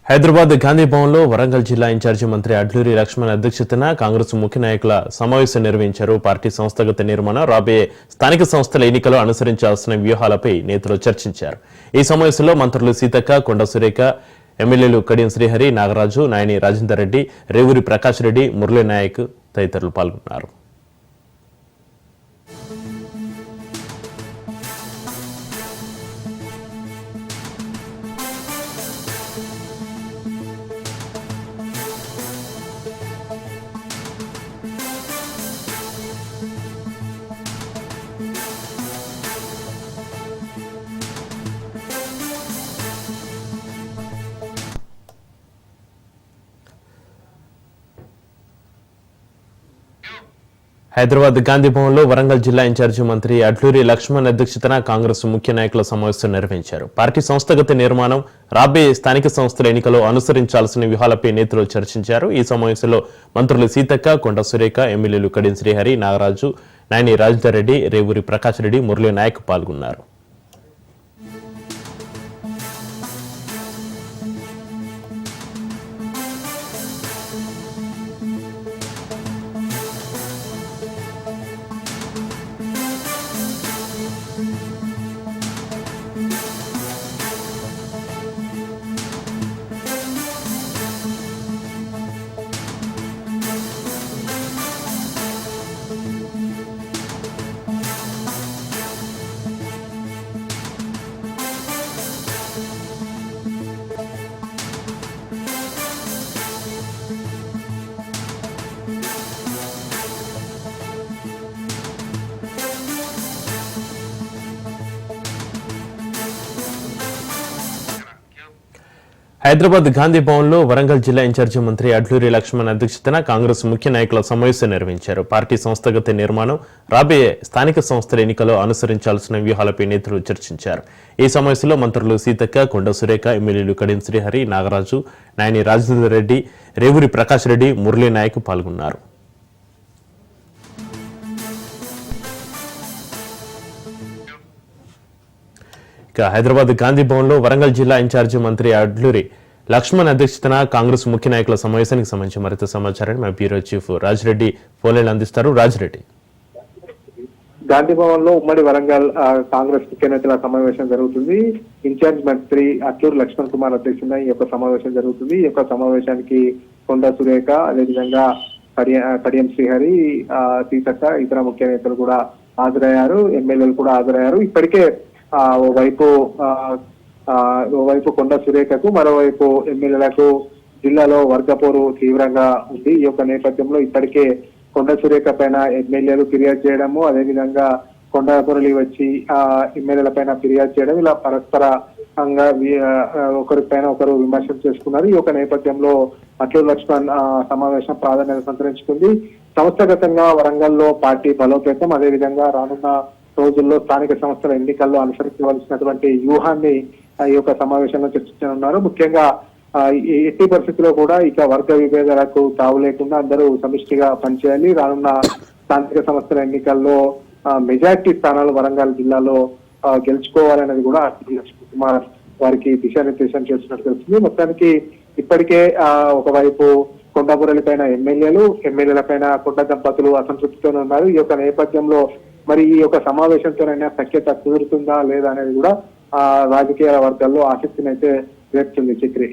హైదరాబాద్ గాంధీ భవన్లో వరంగల్ జిల్లా ఇన్ఛార్జి మంత్రి అడ్లూరి లక్ష్మణ్ అధ్యక్షతన కాంగ్రెస్ ముఖ్య నాయకుల సమావేశం నిర్వహించారు. పార్టీ సంస్థాగత నిర్మాణం, రాబోయే స్థానిక సంస్థల ఎన్నికల్లో అనుసరించాల్సిన వ్యూహాలపై నేతలు చర్చించారు. ఈ సమావేశంలో మంత్రులు సీతక్క, కొండ సురేఖ, ఎమ్మెల్యేలు కడియం శ్రీహరి, నాగరాజు, నాయని రాజేందర్ రెడ్డి, రేవూరి ప్రకాష్ రెడ్డి, మురళీ నాయక్ తదితరులు పాల్గొన్నారు. హైదరాబాద్ గాంధీ భవన్లో వరంగల్ జిల్లా ఇన్ఛార్జి మంత్రి అడ్లూరి లక్ష్మణ్ అధ్యక్షతన కాంగ్రెస్ ముఖ్య నాయకుల సమావేశం నిర్వహించారు. పార్టీ సంస్థాగత నిర్మాణం, రాబోయే స్థానిక సంస్థల ఎన్నికల్లో అనుసరించాల్సిన వ్యూహాలపై నేతలు చర్చించారు. ఈ సమావేశంలో మంత్రులు సీతక్క, కొండ సురేఖ, ఎమ్మెల్యేలు కడియం శ్రీహరి, నాగరాజు, నాయని రాజేందర్ రెడ్డి, రేవూరి ప్రకాష్ రెడ్డి, మురళీ నాయక్ పాల్గొన్నారు. హైదరాబాద్ గాంధీ భవన్లో వరంగల్ జిల్లా ఇన్ఛార్జి మంత్రి అడ్లూరి లక్ష్మణ్ అధ్యక్షతన కాంగ్రెస్ ముఖ్య నాయకుల సమావేశం నిర్వహించారు. పార్టీ సంస్థాగత నిర్మాణం, రాబోయే స్థానిక సంస్థల ఎన్నికల్లో అనుసరించాల్సిన వ్యూహాలపై నేతలు చర్చించారు. ఈ సమావేశంలో మంత్రులు సీతక్క, కొండ సురేఖ, ఎమ్మెల్యేలు కడియం శ్రీహరి, నాగరాజు, నాయని రాజేందర్ రెడ్డి, రేవూరి ప్రకాష్ రెడ్డి, మురళీ నాయక్ పాల్గొన్నారు. హైదరాబాద్ గాంధీ భవన్లో వరంగల్ జిల్లా ఇన్ఛార్జి మంత్రి అడ్లూరి లక్ష్మణ్ అధ్యక్షతన కాంగ్రెస్ ముఖ్య నాయకుల సమావేశానికి సంబంధించి మరింత సమాచారాన్ని మా బ్యూరో చీఫ్ రాజిరెడ్డి ఫోన్లైన్ అందిస్తారు. రాజిరెడ్డి, గాంధీ భవన్ లో ఉమ్మడి వరంగల్ కాంగ్రెస్ ముఖ్య నేతల సమావేశం జరుగుతుంది. ఇన్ఛార్జ్ మంత్రి అట్లూరి లక్ష్మణ్ కుమార్ అధ్యక్షతన ఈ యొక్క సమావేశం జరుగుతుంది. ఈ యొక్క సమావేశానికి కొండ సురేఖ, అదేవిధంగా కడియం శ్రీహరి, సీతక్క, ఇతర ముఖ్య నేతలు కూడా హాజరయ్యారు. ఎమ్మెల్యేలు కూడా హాజరయ్యారు. ఇప్పటికే ఓవైపు కొండ సురేఖకు, మరోవైపు ఎమ్మెల్యేలకు జిల్లాలో వర్గపోరు తీవ్రంగా ఉంది. ఈ యొక్క నేపథ్యంలో ఇప్పటికే కొండ సురేఖ పైన ఎమ్మెల్యేలు ఫిర్యాదు చేయడము, అదేవిధంగా కొండపురలి వచ్చి ఎమ్మెల్యేల పైన ఫిర్యాదు చేయడం, ఇలా పరస్పరంగా ఒకరిపైన ఒకరు విమర్శలు చేసుకున్నారు. ఈ యొక్క నేపథ్యంలో అట్లూరి లక్ష్మణ్ సమావేశం ప్రాధాన్యత సంతరించుకుంది. సంస్థాగతంగా వరంగల్లో పార్టీ బలోపేతం, అదేవిధంగా రానున్న రోజుల్లో స్థానిక సంస్థల ఎన్నికల్లో అనుసరించవలసినటువంటి వ్యూహాన్ని ఈ యొక్క సమావేశంలో చర్చించనున్నారు. ముఖ్యంగా ఎట్టి పరిస్థితుల్లో కూడా ఇక వర్గ విభేదాలకు తావు లేకుండా అందరూ సమిష్టిగా పనిచేయాలి. రానున్న స్థానిక సంస్థల ఎన్నికల్లో మెజార్టీ స్థానాలు వరంగల్ జిల్లాలో గెలుచుకోవాలనేది కూడా లక్ష్మణ్ కుమార్ వారికి దిశానిర్దేశం చేస్తున్నట్టు తెలుస్తుంది. మొత్తానికి ఇప్పటికే ఒకవైపు కొండపురలి పైన ఎమ్మెల్యేల పైన కొండ దంపతులు అసంతృప్తితోనే ఉన్నారు. ఈ యొక్క నేపథ్యంలో మరి ఈ యొక్క సమావేశంతోనైనా సఖ్యత కుదురుతుందా లేదా అనేది కూడా రాజకీయ వర్గాల్లో ఆసక్తిని అయితే రేపుతుంది. చక్రి.